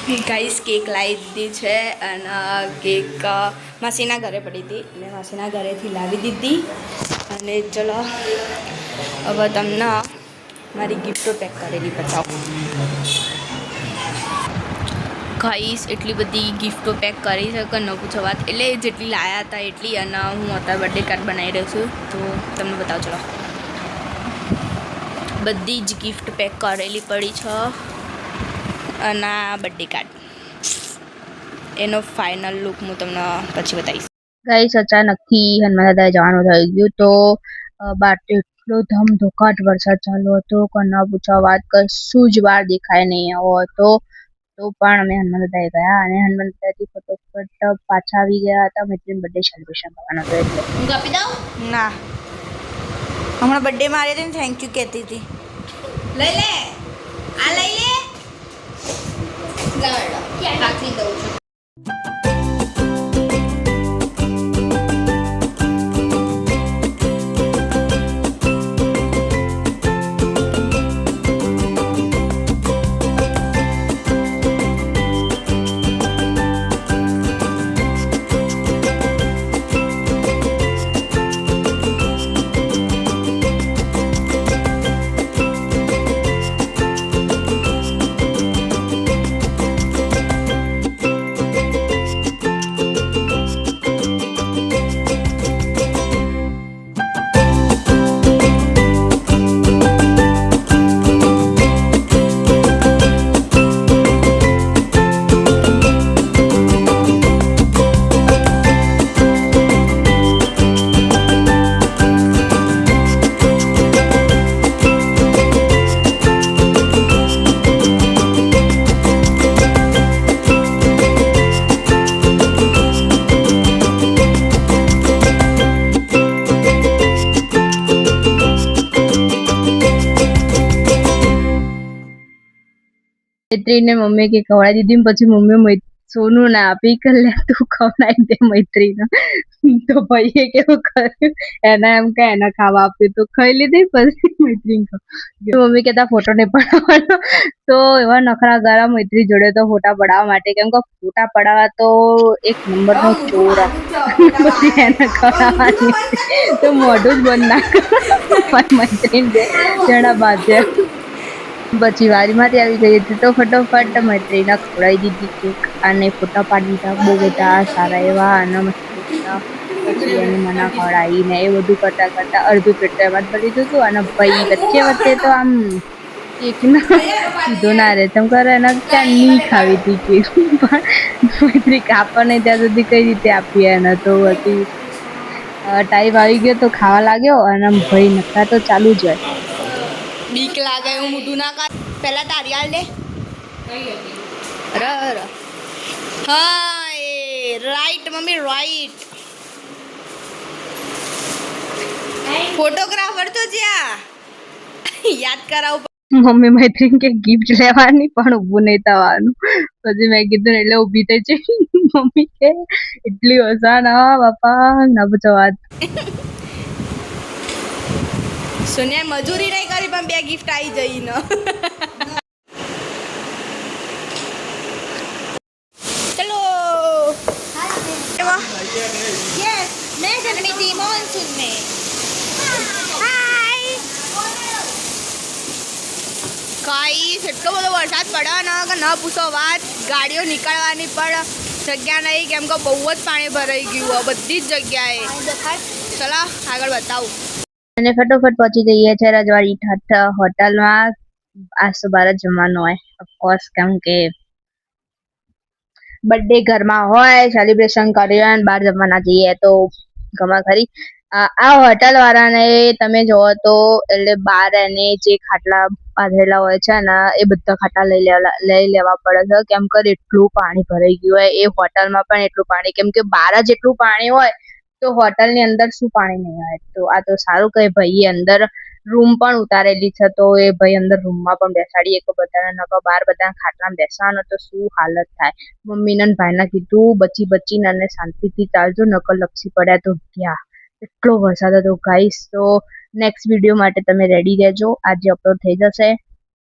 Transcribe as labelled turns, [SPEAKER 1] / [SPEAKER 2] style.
[SPEAKER 1] Guys cake લાવી દીધી છે અને કેક માસીના ઘરે પડી હતી એટલે માસીના ઘરેથી લાવી દીધી અને ચલો હવે તમને મારી ગિફ્ટો પેક કરેલી બતાવું. ગાઈસ એટલી બધી ગિફ્ટો પેક કરી છે કે ન પૂછો વાત. એટલે જેટલી લાયા હતા એટલી અને હું અત્યારે બર્થડે કાર્ડ બનાવી રહી છું તો તમને બતાવું. ચલો બધી જ ગિફ્ટ પેક કરેલી પડી છે અને આ બર્થડે કાર્ડ એનો ફાઇનલ લુક હું તમને પછી બતાવીશ.
[SPEAKER 2] ગાઈસ અચાનકથી હનુમાન દાદા જવાનું થઈ ગયું તો બહાર એટલો ધમધોકાટ વરસાદ ચાલુ હતો કે ન પૂછો વાત. કશું જ બહાર દેખાય નહીં આવ્યો હતો તો પણ અમે હનુમાન દાદાએ ગયા અને હનુમાન દાદાથી ફટોફટ પાછા આવી ગયા હતા. મૈત્રીનો બર્થડે સેલિબ્રેશન કરવાનો હતો એટલે
[SPEAKER 1] હું કાપી દઉં ના હમણાં બર્થડે માં આવી હતી ને થેન્ક યુ કહેતી હતી. લઈ લે આ લઈ લે ગાડો રાખી દઉં છું.
[SPEAKER 2] મૈત્રીને મમ્મી કે ખવડાવી દીધી. પછી મમ્મી સોનું ના આપી કે લે તું ખવડાવી દે મૈત્રીને. તો ભાઈએ કેવું કર્યું એના એમ કે એને ખાવા આપ્યું તો ખાઈ લીધી. પછી મૈત્રી મમ્મી કહેતા ફોટો નહીં પડાવવાનો તો એવા નખરા ગરમ મૈત્રી જોડે તો ફોટા પડાવવા માટે. કેમ કે ફોટા પડાવવા તો એક નંબરનો ચોર. પછી એને ખવડાવવાની તો મોઢું જ બંધ ના કર. મૈત્રીને જણા બાધ્યા. પછી વારીમાંથી આવી ગઈ હતી તો ફટોફટ મૈત્રીને ખવડાવી દીધી કેક અને ફોટા પાડી દીધા બહુ બધા સારા એવા અને પછી એની મને ખવડાવીને એ બધું કરતા કરતા અડધું પેટ એમાં જ ભરી દીધું. અને ભાઈ વચ્ચે તો આમ કેક સીધો ના રહે તેમ કરે એને ત્યાં નહીં ખાવી હતી કેક. પણ મૈત્રી કાપા નહીં ત્યાં સુધી કઈ રીતે આપીએ એને. તો પછી ટાઈમ આવી ગયો તો ખાવા લાગ્યો અને ભાઈ નખરા તો ચાલુ જ હોય.
[SPEAKER 1] બીક લાગે હું મોઢું ના કર. પહેલા તારી હાલ દે ર હા એ રાઈટ મમ્મી રાઈટ. ફોટોગ્રાફર તો જ્યાં યાદ કરાવું.
[SPEAKER 2] મમ્મી મૈત્રી કે ગિફ્ટ લેવાની પણ ઊભું નહીં થવાનું. પછી મેં કીધું એટલે ઊભી થઈ છે. મમ્મી કે એટલી હસા ના બાપા ના પૂછો વાત.
[SPEAKER 1] સોનિયા મજૂરી નહીં કરી પણ બે ગિફ્ટ આવી જઈ ને. ચલો યસ मैं जन्मी थी मॉनसून में. हाय गाइस એટલો બધો વરસાદ પડ્યો ને કે ન પૂછો વાત. ગાડીઓ નીકળવાની પણ જગ્યા નહીં કેમ કે બહુ જ પાણી ભરાઈ ગયું બધી જ જગ્યાએ. ચલો આગળ બતાવું.
[SPEAKER 2] અને ફટોફટ પહોંચી જઈએ છે રજવાડી ઠાઠ હોટલમાં. આજ તો બહાર જ જમવાનું હોય ઓફકોર્સ. કેમ કે બર્થડે ઘરમાં હોય સેલિબ્રેશન કરીએ અને બહાર જમવા ના જઈએ તો ગમા ખરી. આ હોટલ વાળાને તમે જોવો તો એટલે બહાર એને જે ખાટલા બાંધેલા હોય છે ને એ બધા ખાટલા લઈ લેવા પડે છે. કેમ કે એટલું પાણી ભરાઈ ગયું હોય એ હોટલમાં પણ એટલું પાણી. કેમ કે બહાર જ એટલું પાણી હોય તો હોટલ ની અંદર શું પાણી નહીં હોય. તો આ તો સારું કે ભાઈ અંદર રૂમ પણ ઉતારેલી છે તો એ ભાઈ અંદર રૂમમાં પણ બેસાડીએ કે બધાને. નકર બહાર બધા ખાટલામાં બેસવાનું તો શું હાલત થાય. મમ્મીને ભાઈને કીધું બચીને અને શાંતિથી ચાલજો નકર લપસી પડ્યા તો ગયા. એટલો વરસાદ હતો ગાઈસ. તો નેક્સ્ટ વિડીયો માટે તમે રેડી રહેજો. આજે અપલોડ થઈ જશે.